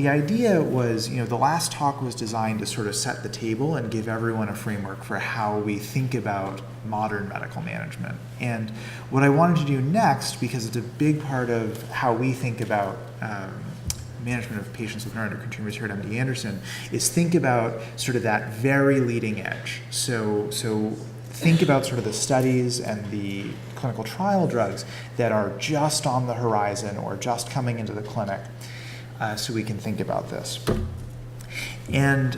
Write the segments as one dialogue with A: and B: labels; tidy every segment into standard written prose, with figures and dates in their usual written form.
A: the idea was, the last talk was designed to sort of set the table and give everyone a framework for how we think about modern medical management. And what I wanted to do next, because it's a big part of how we think about management of patients with neuroendocrine tumors here at MD Anderson, is think about sort of that very leading edge. So think about sort of the studies and the clinical trial drugs that are just on the horizon or just coming into the clinic, so we can think about this. And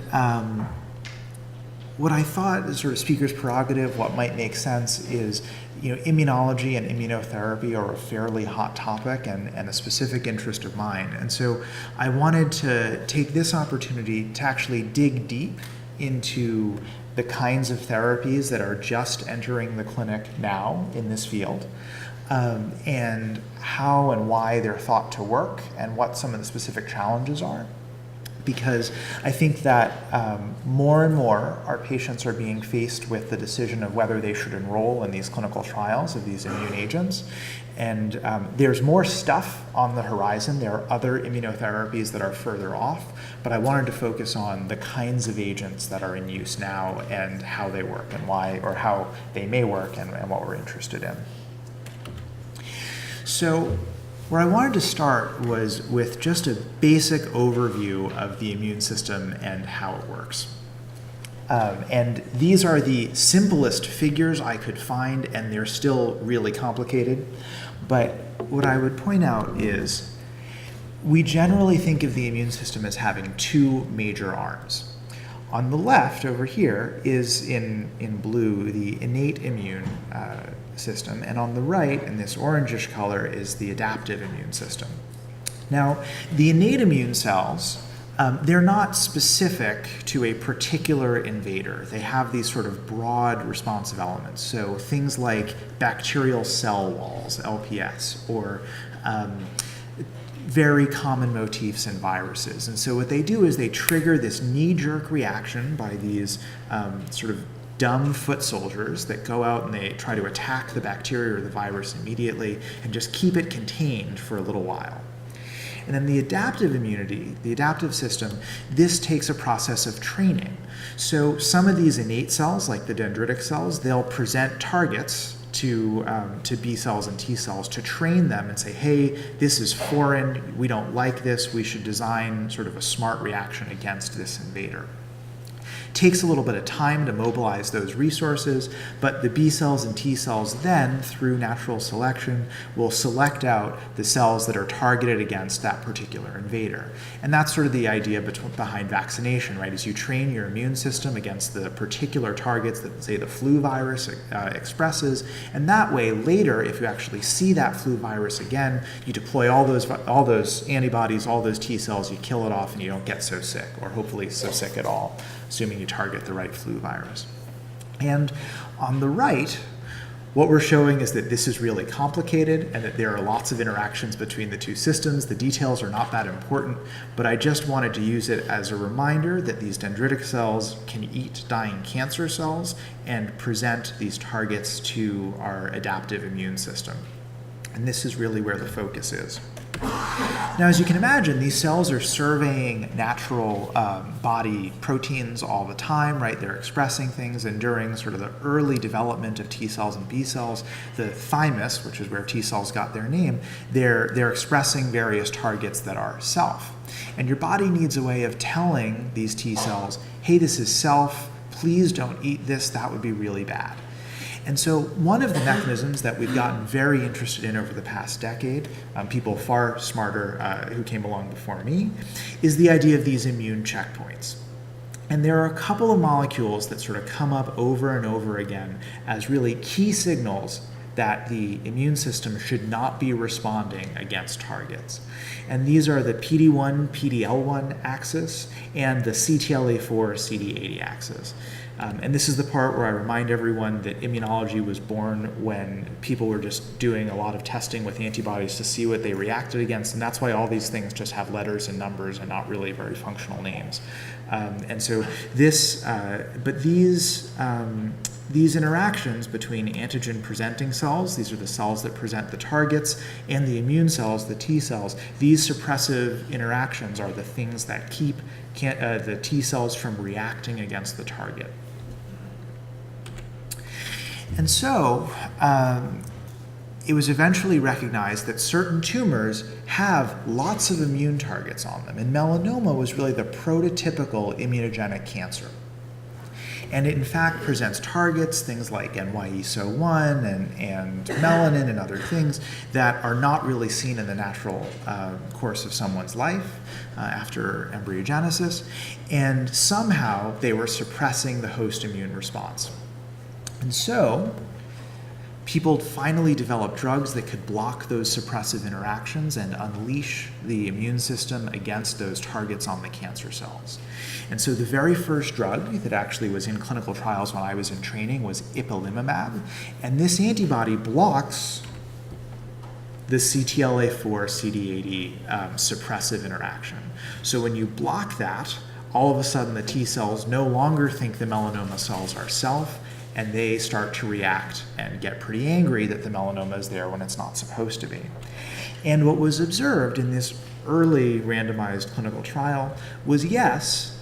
A: what I thought is sort of speaker's prerogative, what might make sense is, immunology and immunotherapy are a fairly hot topic and a specific interest of mine. And so I wanted to take this opportunity to actually dig deep into the kinds of therapies that are just entering the clinic now in this field, and how and why they're thought to work and what some of the specific challenges are. Because I think that more and more our patients are being faced with the decision of whether they should enroll in these clinical trials of these immune agents. And there's more stuff on the horizon. There are other immunotherapies that are further off, but I wanted to focus on the kinds of agents that are in use now and how they work and why, or how they may work and what we're interested in. So where I wanted to start was with just a basic overview of the immune system and how it works. And these are the simplest figures I could find, and they're still really complicated. But what I would point out is we generally think of the immune system as having two major arms. On the left over here is in blue the innate immune system, and on the right in this orangish color is the adaptive immune system. Now, the innate immune cells, they're not specific to a particular invader. They have these sort of broad responsive elements. So things like bacterial cell walls, LPS, or very common motifs in viruses. And so what they do is they trigger this knee-jerk reaction by these sort of dumb foot soldiers that go out and they try to attack the bacteria or the virus immediately and just keep it contained for a little while. And then the adaptive immunity, the adaptive system, this takes a process of training. So some of these innate cells, like the dendritic cells, they'll present targets to B cells and T cells to train them and say, hey, this is foreign, we don't like this, we should design sort of a smart reaction against this invader. Takes a little bit of time to mobilize those resources, but the B cells and T cells then, through natural selection, will select out the cells that are targeted against that particular invader. And that's sort of the idea behind vaccination, right? Is you train your immune system against the particular targets that, say, the flu virus expresses, and that way, later, if you actually see that flu virus again, you deploy all those antibodies, all those T cells, you kill it off, and you don't get so sick, or hopefully so sick at all, assuming you target the right flu virus. And on the right, what we're showing is that this is really complicated and that there are lots of interactions between the two systems. The details are not that important, but I just wanted to use it as a reminder that these dendritic cells can eat dying cancer cells and present these targets to our adaptive immune system. And this is really where the focus is. Now, as you can imagine, these cells are surveying natural body proteins all the time, right? They're expressing things, and during sort of the early development of T cells and B cells, the thymus, which is where T cells got their name, they're expressing various targets that are self. And your body needs a way of telling these T cells, hey, this is self, please don't eat this, that would be really bad. And so one of the mechanisms that we've gotten very interested in over the past decade, people far smarter who came along before me, is the idea of these immune checkpoints. And there are a couple of molecules that sort of come up over and over again as really key signals that the immune system should not be responding against targets. And these are the PD-1, PD-L1 axis and the CTLA-4, CD80 axis. And this is the part where I remind everyone that immunology was born when people were just doing a lot of testing with antibodies to see what they reacted against, and that's why all these things just have letters and numbers and not really very functional names. And so this, but these interactions between antigen-presenting cells, these are the cells that present the targets, and the immune cells, the T cells, these suppressive interactions are the things that keep the T cells from reacting against the target. And so it was eventually recognized that certain tumors have lots of immune targets on them, and melanoma was really the prototypical immunogenic cancer. And it in fact presents targets, things like NY-ESO-1 and melanin and other things that are not really seen in the natural course of someone's life after embryogenesis, and somehow they were suppressing the host immune response. And so people finally developed drugs that could block those suppressive interactions and unleash the immune system against those targets on the cancer cells. And so the very first drug that actually was in clinical trials when I was in training was ipilimumab, and this antibody blocks the CTLA-4 CD80 suppressive interaction. So when you block that, all of a sudden the T cells no longer think the melanoma cells are self, and they start to react and get pretty angry that the melanoma is there when it's not supposed to be. And what was observed in this early randomized clinical trial was, yes,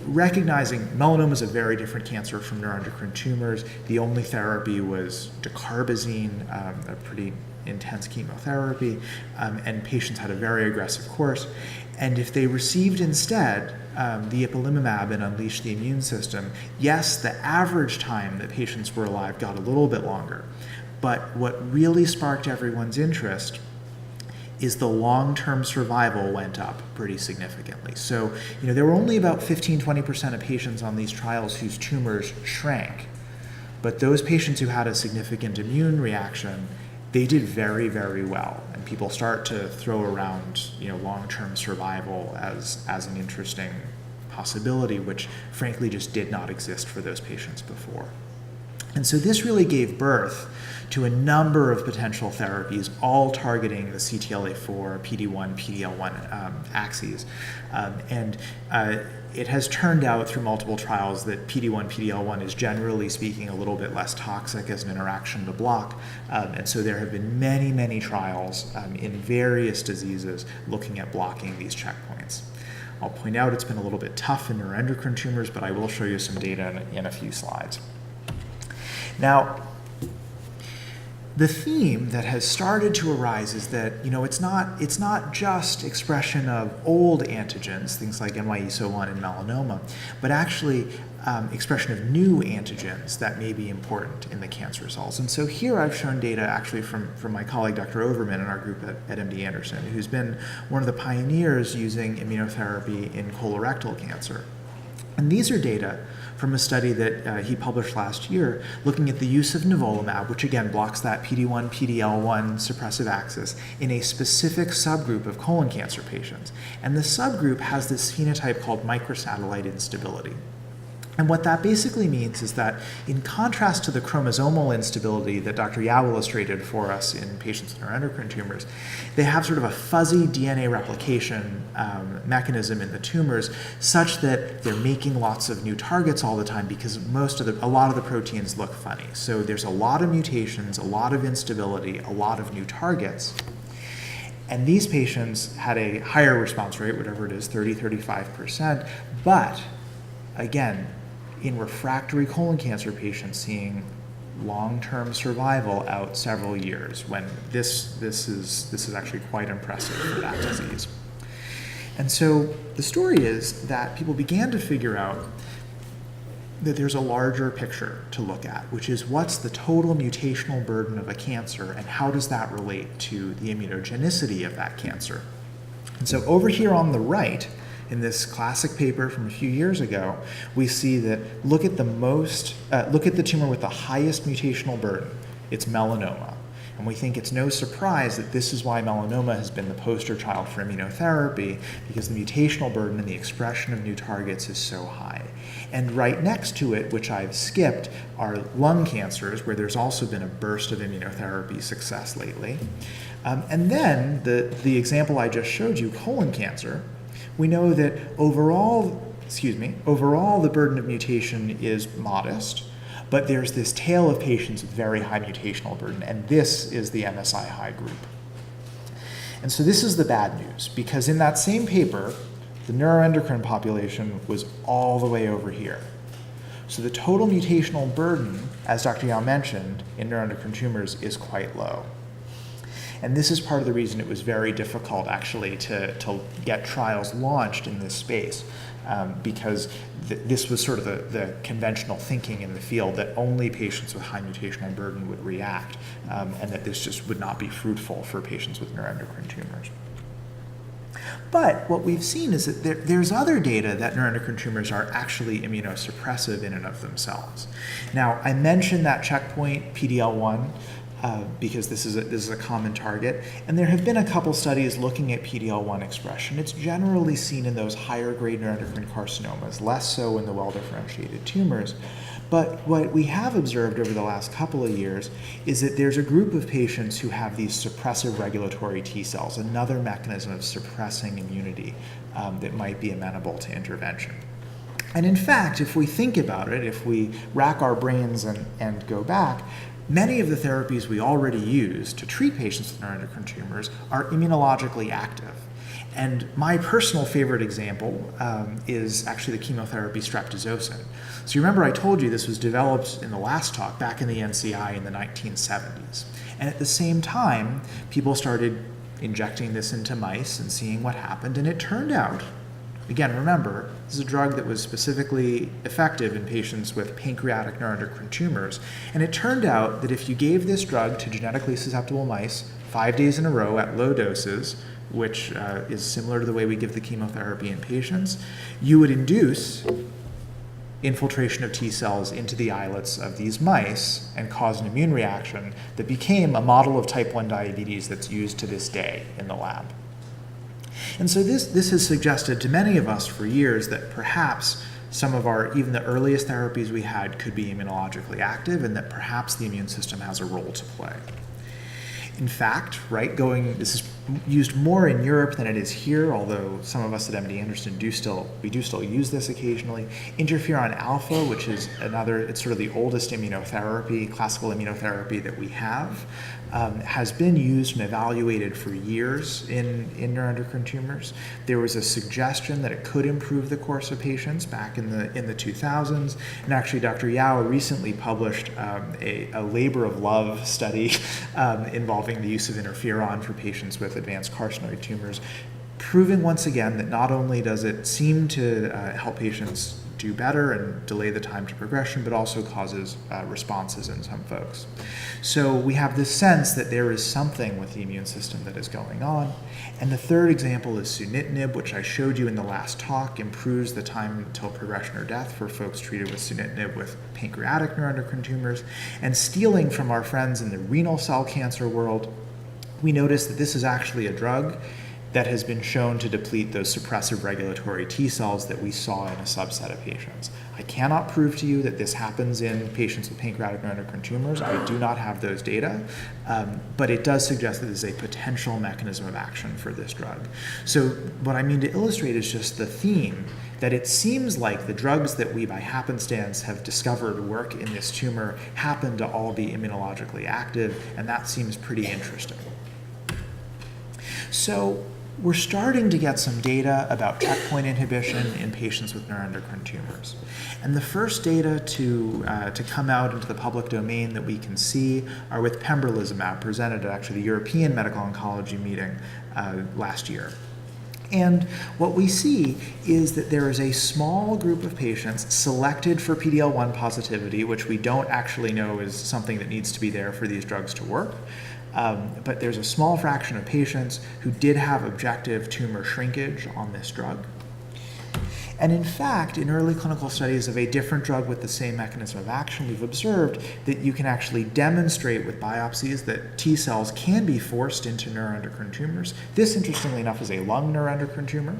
A: recognizing melanoma is a very different cancer from neuroendocrine tumors. The only therapy was dacarbazine, a pretty intense chemotherapy, and patients had a very aggressive course. And if they received instead the ipilimumab and unleashed the immune system, yes, the average time that patients were alive got a little bit longer. But what really sparked everyone's interest is the long-term survival went up pretty significantly. So, there were only about 15-20% of patients on these trials whose tumors shrank. But those patients who had a significant immune reaction, they did very, very well. And people start to throw around, long-term survival as an interesting possibility, which frankly just did not exist for those patients before. And so this really gave birth to a number of potential therapies, all targeting the CTLA-4, PD-1, PD-L1 axes. It has turned out through multiple trials that PD-1, PD-L1 is generally speaking a little bit less toxic as an interaction to block. And so there have been many, many trials in various diseases looking at blocking these checkpoints. I'll point out it's been a little bit tough in neuroendocrine tumors, but I will show you some data in a few slides. Now, the theme that has started to arise is that it's not just expression of old antigens, things like NY-ESO-1 and melanoma, but actually expression of new antigens that may be important in the cancer cells. And so here I've shown data actually from my colleague Dr. Overman in our group at MD Anderson, who's been one of the pioneers using immunotherapy in colorectal cancer. And these are data from a study that he published last year looking at the use of nivolumab, which again blocks that PD-1, PD-L1 suppressive axis in a specific subgroup of colon cancer patients. And the subgroup has this phenotype called microsatellite instability. And what that basically means is that in contrast to the chromosomal instability that Dr. Yao illustrated for us in patients with neuroendocrine tumors, they have sort of a fuzzy DNA replication mechanism in the tumors such that they're making lots of new targets all the time because a lot of the proteins look funny. So there's a lot of mutations, a lot of instability, a lot of new targets. And these patients had a higher response rate, whatever it is, 30-35%, but again, in refractory colon cancer patients seeing long-term survival out several years, when this is actually quite impressive for that disease. And so the story is that people began to figure out that there's a larger picture to look at, which is what's the total mutational burden of a cancer and how does that relate to the immunogenicity of that cancer. And so over here on the right, in this classic paper from a few years ago, we see that look at the tumor with the highest mutational burden. It's melanoma. And we think it's no surprise that this is why melanoma has been the poster child for immunotherapy, because the mutational burden and the expression of new targets is so high. And right next to it, which I've skipped, are lung cancers, where there's also been a burst of immunotherapy success lately. And then the example I just showed you, colon cancer, we know that overall overall the burden of mutation is modest, but there's this tail of patients with very high mutational burden, and this is the MSI high group. And so this is the bad news, because in that same paper, the neuroendocrine population was all the way over here. So the total mutational burden, as Dr. Yao mentioned, in neuroendocrine tumors is quite low. And this is part of the reason it was very difficult actually to get trials launched in this space, because this was sort of the conventional thinking in the field that only patients with high mutational burden would react, and that this just would not be fruitful for patients with neuroendocrine tumors. But what we've seen is that there's other data that neuroendocrine tumors are actually immunosuppressive in and of themselves. Now, I mentioned that checkpoint PD-L1 because this is a common target, and there have been a couple studies looking at PD-L1 expression. It's generally seen in those higher grade neuroendocrine carcinomas, less so in the well-differentiated tumors. But what we have observed over the last couple of years is that there's a group of patients who have these suppressive regulatory T cells, another mechanism of suppressing immunity that might be amenable to intervention. And in fact, if we think about it, if we rack our brains and go back, many of the therapies we already use to treat patients with neuroendocrine tumors are immunologically active. And my personal favorite example is actually the chemotherapy streptozotocin. So you remember I told you this was developed in the last talk back in the NCI in the 1970s. And at the same time, people started injecting this into mice and seeing what happened. And it turned out, again, remember, this is a drug that was specifically effective in patients with pancreatic neuroendocrine tumors. And it turned out that if you gave this drug to genetically susceptible mice 5 days in a row at low doses, which is similar to the way we give the chemotherapy in patients, you would induce infiltration of T cells into the islets of these mice and cause an immune reaction that became a model of type 1 diabetes that's used to this day in the lab. And so this has suggested to many of us for years that perhaps some of even the earliest therapies we had could be immunologically active, and that perhaps the immune system has a role to play. In fact, this is used more in Europe than it is here, although some of us at MD Anderson do still use this occasionally. Interferon alpha, which is it's sort of the oldest immunotherapy, classical immunotherapy that we have, has been used and evaluated for years in neuroendocrine tumors. There was a suggestion that it could improve the course of patients back in the 2000s, and actually Dr. Yao recently published a labor of love study involving the use of interferon for patients with advanced carcinoid tumors, proving once again that not only does it seem to help patients do better and delay the time to progression, but also causes responses in some folks. So we have this sense that there is something with the immune system that is going on. And the third example is sunitinib, which I showed you in the last talk, improves the time until progression or death for folks treated with sunitinib with pancreatic neuroendocrine tumors. And stealing from our friends in the renal cell cancer world, we notice that this is actually a drug that has been shown to deplete those suppressive regulatory T cells that we saw in a subset of patients. I cannot prove to you that this happens in patients with pancreatic neuroendocrine tumors. I do not have those data, but it does suggest that this is a potential mechanism of action for this drug. So what I mean to illustrate is just the theme that it seems like the drugs that we by happenstance have discovered work in this tumor happen to all be immunologically active, and that seems pretty interesting. So we're starting to get some data about checkpoint inhibition in patients with neuroendocrine tumors. And the first data to come out into the public domain that we can see are with pembrolizumab, presented at actually the European Medical Oncology meeting last year. And what we see is that there is a small group of patients selected for PD-L1 positivity, which we don't actually know is something that needs to be there for these drugs to work. But there's a small fraction of patients who did have objective tumor shrinkage on this drug. And in fact, in early clinical studies of a different drug with the same mechanism of action, we've observed that you can actually demonstrate with biopsies that T cells can be forced into neuroendocrine tumors. This, interestingly enough, is a lung neuroendocrine tumor,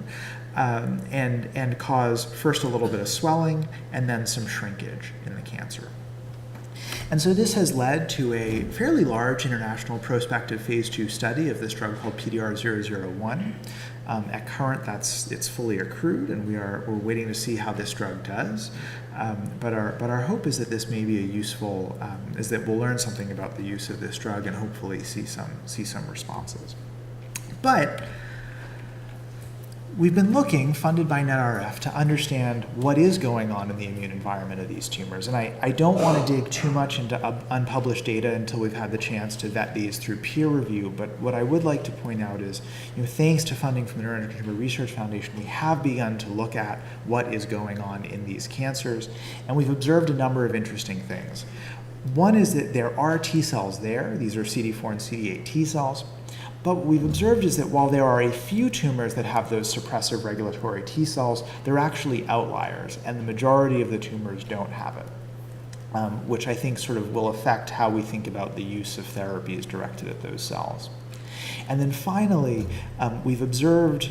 A: and cause first a little bit of swelling and then some shrinkage in the cancer. And so this has led to a fairly large international prospective phase 2 study of this drug called PDR001. At current, it's fully accrued, and we're waiting to see how this drug does. But our hope is that this may be is that we'll learn something about the use of this drug and hopefully see some responses. But we've been looking, funded by NETRF, to understand what is going on in the immune environment of these tumors. And I don't want to dig too much into unpublished data until we've had the chance to vet these through peer review. But what I would like to point out is, thanks to funding from the Neuroendocrine Tumor Research Foundation, we have begun to look at what is going on in these cancers. And we've observed a number of interesting things. One is that there are T cells there. These are CD4 and CD8 T cells. But what we've observed is that while there are a few tumors that have those suppressive regulatory T cells, they're actually outliers, and the majority of the tumors don't have it, which I think sort of will affect how we think about the use of therapies directed at those cells. And then finally, we've observed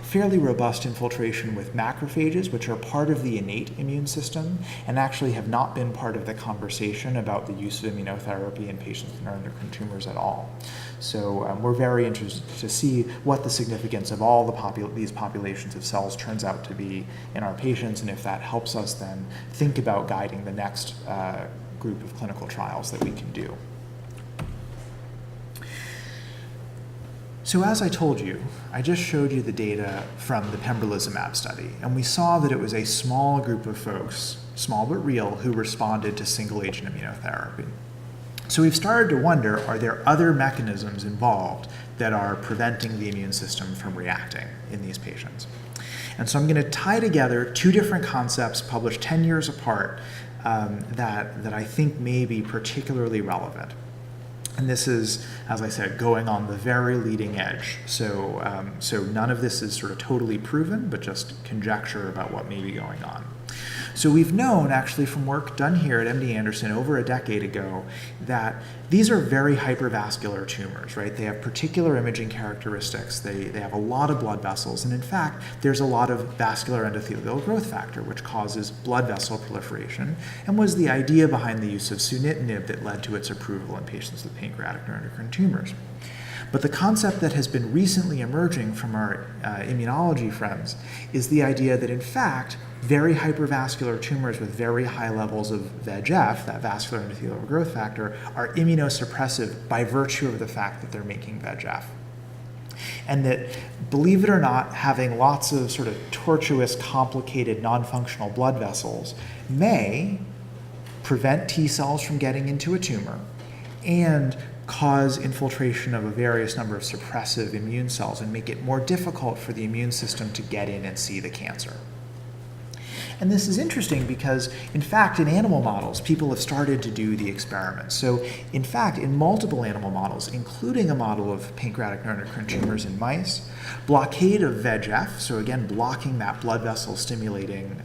A: fairly robust infiltration with macrophages, which are part of the innate immune system and actually have not been part of the conversation about the use of immunotherapy in patients with neuroendocrine tumors at all. So we're very interested to see what the significance of all these populations of cells turns out to be in our patients, and if that helps us then think about guiding the next group of clinical trials that we can do. So as I told you, I just showed you the data from the pembrolizumab study, and we saw that it was a small group of folks, small but real, who responded to single-agent immunotherapy. So we've started to wonder, are there other mechanisms involved that are preventing the immune system from reacting in these patients? And so I'm going to tie together two different concepts published 10 years apart that I think may be particularly relevant. And this is, as I said, going on the very leading edge. So none of this is sort of totally proven, but just conjecture about what may be going on. So we've known, actually, from work done here at MD Anderson over a decade ago, that these are very hypervascular tumors, right? They have particular imaging characteristics. They have a lot of blood vessels. And in fact, there's a lot of vascular endothelial growth factor, which causes blood vessel proliferation, and was the idea behind the use of sunitinib that led to its approval in patients with pancreatic neuroendocrine tumors. But the concept that has been recently emerging from our immunology friends is the idea that, in fact, very hypervascular tumors with very high levels of VEGF, that vascular endothelial growth factor, are immunosuppressive by virtue of the fact that they're making VEGF. And that, believe it or not, having lots of sort of tortuous, complicated, non-functional blood vessels may prevent T cells from getting into a tumor and cause infiltration of a various number of suppressive immune cells and make it more difficult for the immune system to get in and see the cancer. And this is interesting because, in fact, in animal models, people have started to do the experiments. So, in fact, in multiple animal models, including a model of pancreatic neuroendocrine tumors in mice, blockade of VEGF, so again, blocking that blood vessel stimulating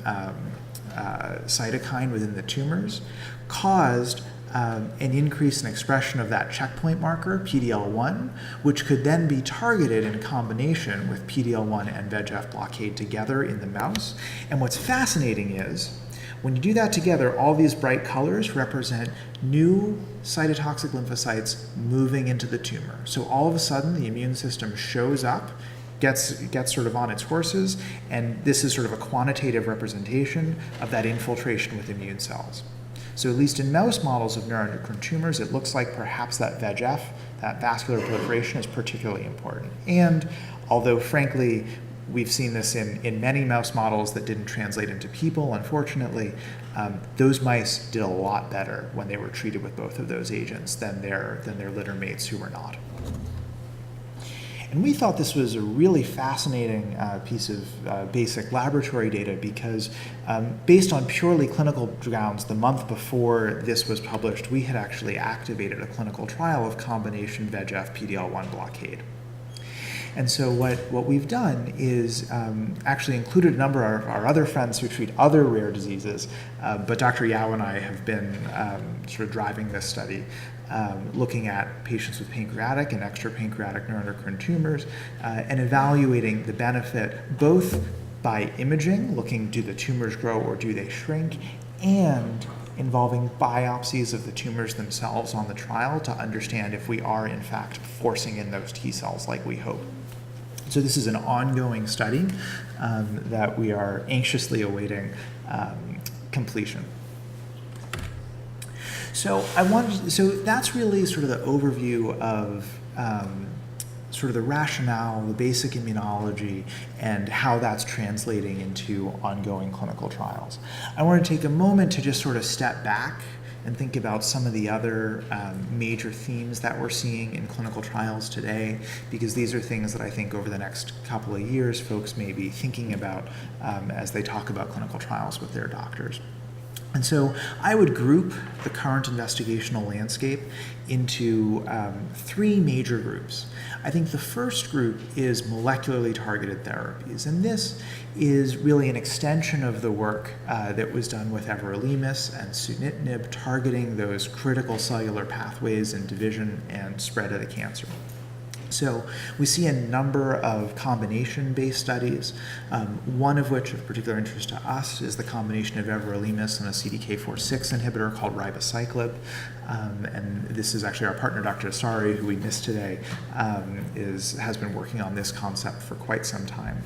A: cytokine within the tumors, caused an increase in expression of that checkpoint marker, PD-L1, which could then be targeted in combination with PD-L1 and VEGF blockade together in the mouse. And what's fascinating is, when you do that together, all these bright colors represent new cytotoxic lymphocytes moving into the tumor. So all of a sudden, the immune system shows up, gets sort of on its horses, and this is sort of a quantitative representation of that infiltration with immune cells. So at least in mouse models of neuroendocrine tumors, it looks like perhaps that VEGF, that vascular proliferation, is particularly important. And although, frankly, we've seen this in many mouse models that didn't translate into people, unfortunately, those mice did a lot better when they were treated with both of those agents than their litter mates who were not. And we thought this was a really fascinating piece of basic laboratory data because based on purely clinical grounds, the month before this was published, we had actually activated a clinical trial of combination VEGF PD-L1 blockade. And so what we've done is actually included a number of our other friends who treat other rare diseases, but Dr. Yao and I have been sort of driving this study, looking at patients with pancreatic and extrapancreatic neuroendocrine tumors and evaluating the benefit both by imaging, looking do the tumors grow or do they shrink, and involving biopsies of the tumors themselves on the trial to understand if we are in fact forcing in those T cells like we hope. So this is an ongoing study that we are anxiously awaiting completion. So that's really sort of the overview of sort of the rationale, the basic immunology, and how that's translating into ongoing clinical trials. I want to take a moment to just sort of step back and think about some of the other major themes that we're seeing in clinical trials today, because these are things that I think over the next couple of years folks may be thinking about as they talk about clinical trials with their doctors. And so I would group the current investigational landscape into three major groups. I think the first group is molecularly targeted therapies, and this is really an extension of the work that was done with everolimus and sunitinib, targeting those critical cellular pathways in division and spread of the cancer. So we see a number of combination-based studies, one of which of particular interest to us is the combination of everolimus and a CDK4/6 inhibitor called ribociclib. And this is actually our partner, Dr. Asari, who we missed today, has been working on this concept for quite some time.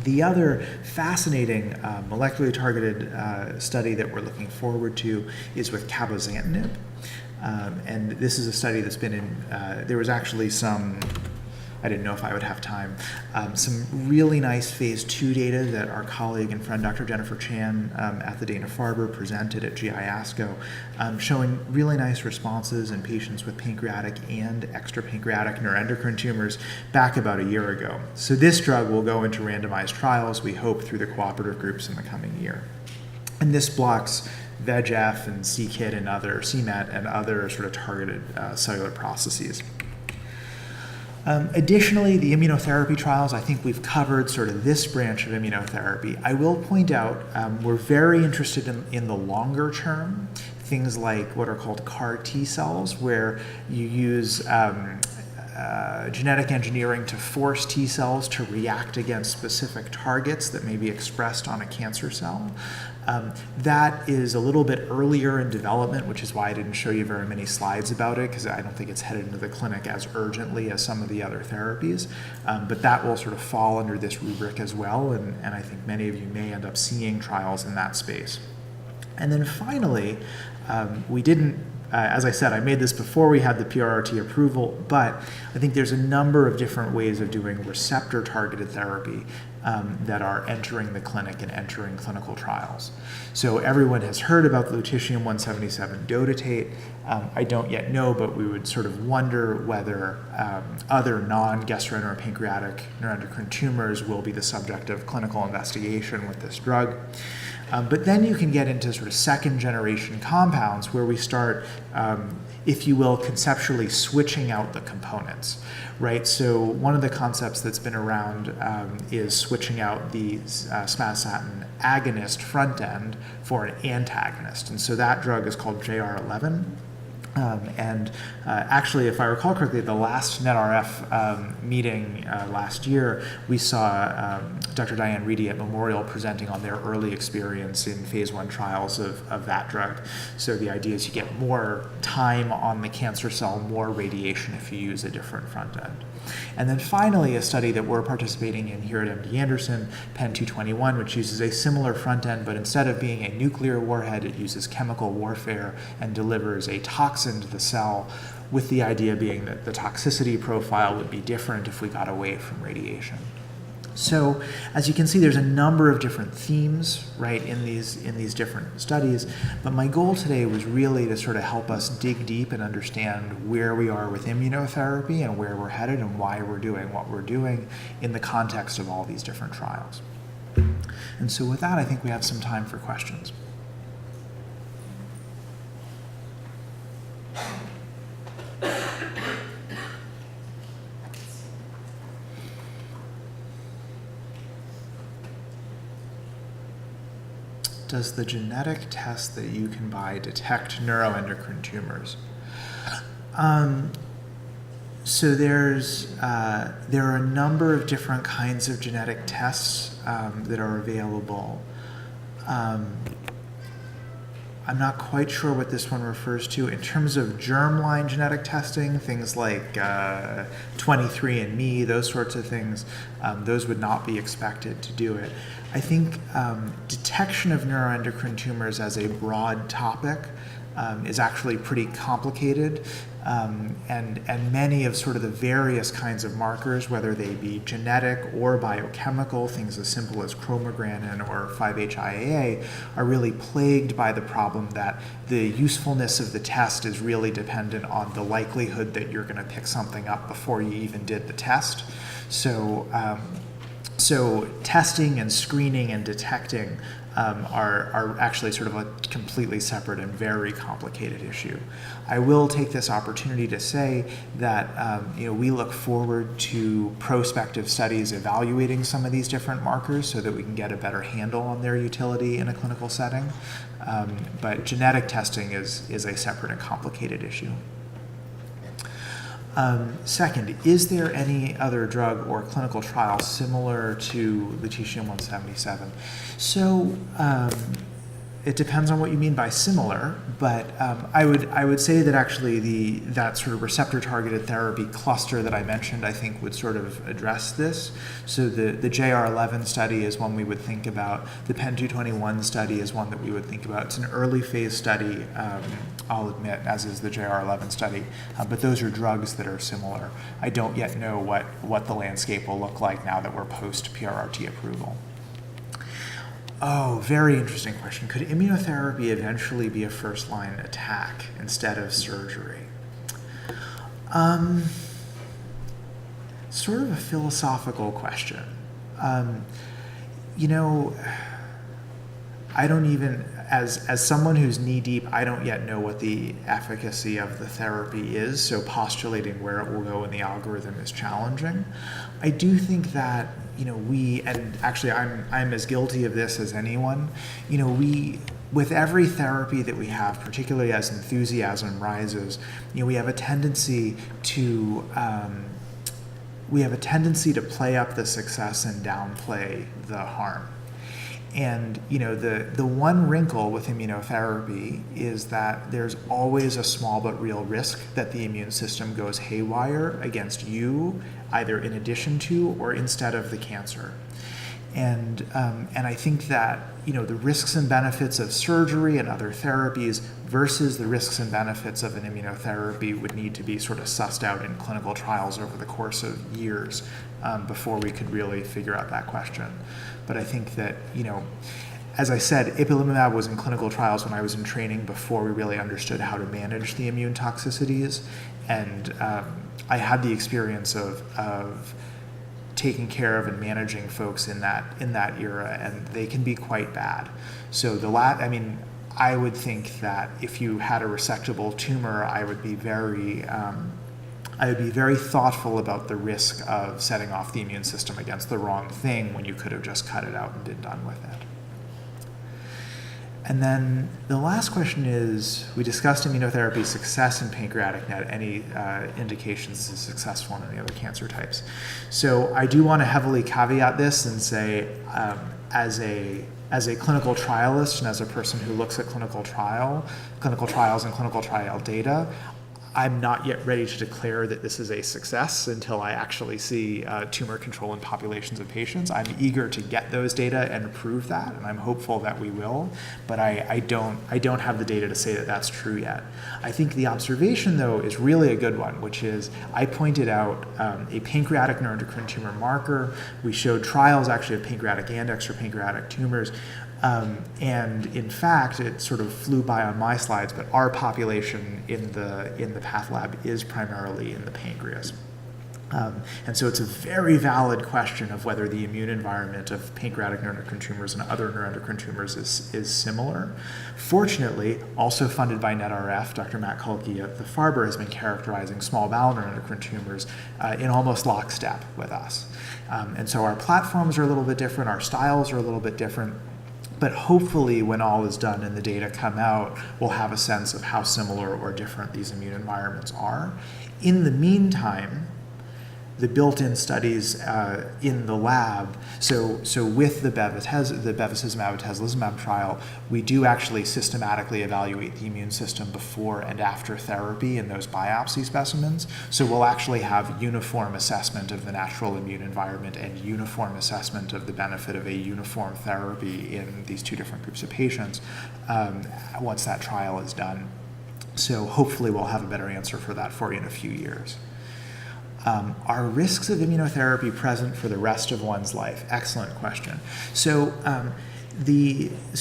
A: The other fascinating molecularly targeted study that we're looking forward to is with cabozantinib. And this is a study that's been in, there was actually some, I didn't know if I would have time, some really nice phase 2 data that our colleague and friend Dr. Jennifer Chan at the Dana-Farber presented at GI ASCO, showing really nice responses in patients with pancreatic and extrapancreatic neuroendocrine tumors back about a year ago. So this drug will go into randomized trials, we hope, through the cooperative groups in the coming year. And this blocks VEGF and c-KIT and other c-MET and other sort of targeted cellular processes. Additionally, the immunotherapy trials, I think we've covered sort of this branch of immunotherapy. I will point out we're very interested in the longer term, things like what are called CAR T cells, where you use genetic engineering to force T cells to react against specific targets that may be expressed on a cancer cell. That is a little bit earlier in development, which is why I didn't show you very many slides about it, because I don't think it's headed into the clinic as urgently as some of the other therapies. But that will sort of fall under this rubric as well, and I think many of you may end up seeing trials in that space. And then finally, we didn't, as I said, I made this before we had the PRRT approval, but I think there's a number of different ways of doing receptor-targeted therapy that are entering the clinic and entering clinical trials. So everyone has heard about the lutetium-177 dotatate. I don't yet know, but we would sort of wonder whether other non-gastroenteropancreatic neuroendocrine tumors will be the subject of clinical investigation with this drug. But then you can get into sort of second-generation compounds where we start, if you will, conceptually switching out the components, right? So one of the concepts that's been around is switching out the somatostatin agonist front end for an antagonist. And so that drug is called JR11. Actually, if I recall correctly, at the last NETRF meeting last year, we saw Dr. Diane Reedy at Memorial presenting on their early experience in phase 1 trials of that drug. So the idea is you get more time on the cancer cell, more radiation if you use a different front end. And then finally, a study that we're participating in here at MD Anderson, PEN 221, which uses a similar front end, but instead of being a nuclear warhead, it uses chemical warfare and delivers a toxin to the cell, with the idea being that the toxicity profile would be different if we got away from radiation. So as you can see, there's a number of different themes, right, in these different studies, but my goal today was really to sort of help us dig deep and understand where we are with immunotherapy and where we're headed and why we're doing what we're doing in the context of all these different trials. And so with that, I think we have some time for questions. Does the genetic test that you can buy detect neuroendocrine tumors? So there are a number of different kinds of genetic tests that are available. I'm not quite sure what this one refers to. In terms of germline genetic testing, things like 23andMe, those sorts of things, those would not be expected to do it. I think detection of neuroendocrine tumors as a broad topic is actually pretty complicated, and many of sort of the various kinds of markers, whether they be genetic or biochemical, things as simple as chromogranin or 5-HIAA, are really plagued by the problem that the usefulness of the test is really dependent on the likelihood that you're going to pick something up before you even did the test. So testing and screening and detecting are actually sort of a completely separate and very complicated issue. I will take this opportunity to say that we look forward to prospective studies evaluating some of these different markers so that we can get a better handle on their utility in a clinical setting. But genetic testing is a separate and complicated issue. Second, is there any other drug or clinical trial similar to lutetium-177? So it depends on what you mean by similar, but I would say that actually that sort of receptor-targeted therapy cluster that I mentioned, I think, would sort of address this. So the JR11 study is one we would think about. The PEN-221 study is one that we would think about. It's an early phase study, I'll admit, as is the JR11 study, but those are drugs that are similar. I don't yet know what the landscape will look like now that we're post-PRRT approval. Oh, very interesting question. Could immunotherapy eventually be a first-line attack instead of surgery? Sort of a philosophical question. I don't even, as someone who's knee-deep, I don't yet know what the efficacy of the therapy is, so postulating where it will go in the algorithm is challenging. I do think that and actually I'm as guilty of this as anyone, with every therapy that we have, particularly as enthusiasm rises, we have a tendency to play up the success and downplay the harm. And the one wrinkle with immunotherapy is that there's always a small but real risk that the immune system goes haywire against you, either in addition to or instead of the cancer. And I think that the risks and benefits of surgery and other therapies versus the risks and benefits of an immunotherapy would need to be sort of sussed out in clinical trials over the course of years before we could really figure out that question. But I think that, as I said, ipilimumab was in clinical trials when I was in training before we really understood how to manage the immune toxicities. And I had the experience of taking care of and managing folks in that era, and they can be quite bad. So I would think that if you had a resectable tumor, I would be very thoughtful about the risk of setting off the immune system against the wrong thing when you could have just cut it out and been done with it. And then the last question is, we discussed immunotherapy success in pancreatic NET, any indications this is successful in any other cancer types. So I do want to heavily caveat this and say, as a clinical trialist and as a person who looks at clinical trials and clinical trial data, I'm not yet ready to declare that this is a success until I actually see tumor control in populations of patients. I'm eager to get those data and prove that, and I'm hopeful that we will, but I don't have the data to say that that's true yet. I think the observation, though, is really a good one, which is I pointed out a pancreatic neuroendocrine tumor marker. We showed trials actually of pancreatic and extrapancreatic tumors. And in fact, it sort of flew by on my slides, but our population in the path lab is primarily in the pancreas. And so it's a very valid question of whether the immune environment of pancreatic neuroendocrine tumors and other neuroendocrine tumors is similar. Fortunately, also funded by NETRF, Dr. Matt Kulke at the Farber has been characterizing small bowel neuroendocrine tumors in almost lockstep with us. And so our platforms are a little bit different, our styles are a little bit different. But hopefully, when all is done and the data come out, we'll have a sense of how similar or different these immune environments are. In the meantime, the built-in studies in the lab. So with the bevacizumab atezolizumab trial, we do actually systematically evaluate the immune system before and after therapy in those biopsy specimens. So we'll actually have uniform assessment of the natural immune environment and uniform assessment of the benefit of a uniform therapy in these two different groups of patients once that trial is done. So hopefully we'll have a better answer for that for you in a few years. Are risks of immunotherapy present for the rest of one's life? Excellent question. So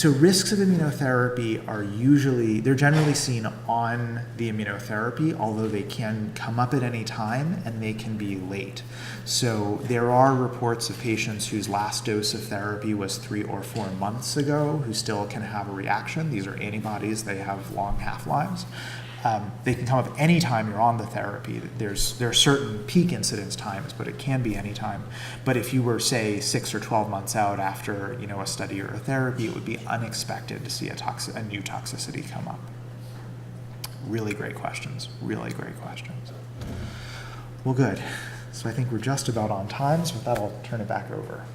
A: risks of immunotherapy they're generally seen on the immunotherapy, although they can come up at any time and they can be late. So there are reports of patients whose last dose of therapy was 3 or 4 months ago who still can have a reaction. These are antibodies, they have long half-lives. They can come up any time you're on the therapy. There are certain peak incidence times, but it can be any time. But if you were, say, 6 or 12 months out after a study or a therapy, it would be unexpected to see a new toxicity come up. Really great questions. Really great questions. Well, good. So I think we're just about on time, so with that, I'll turn it back over.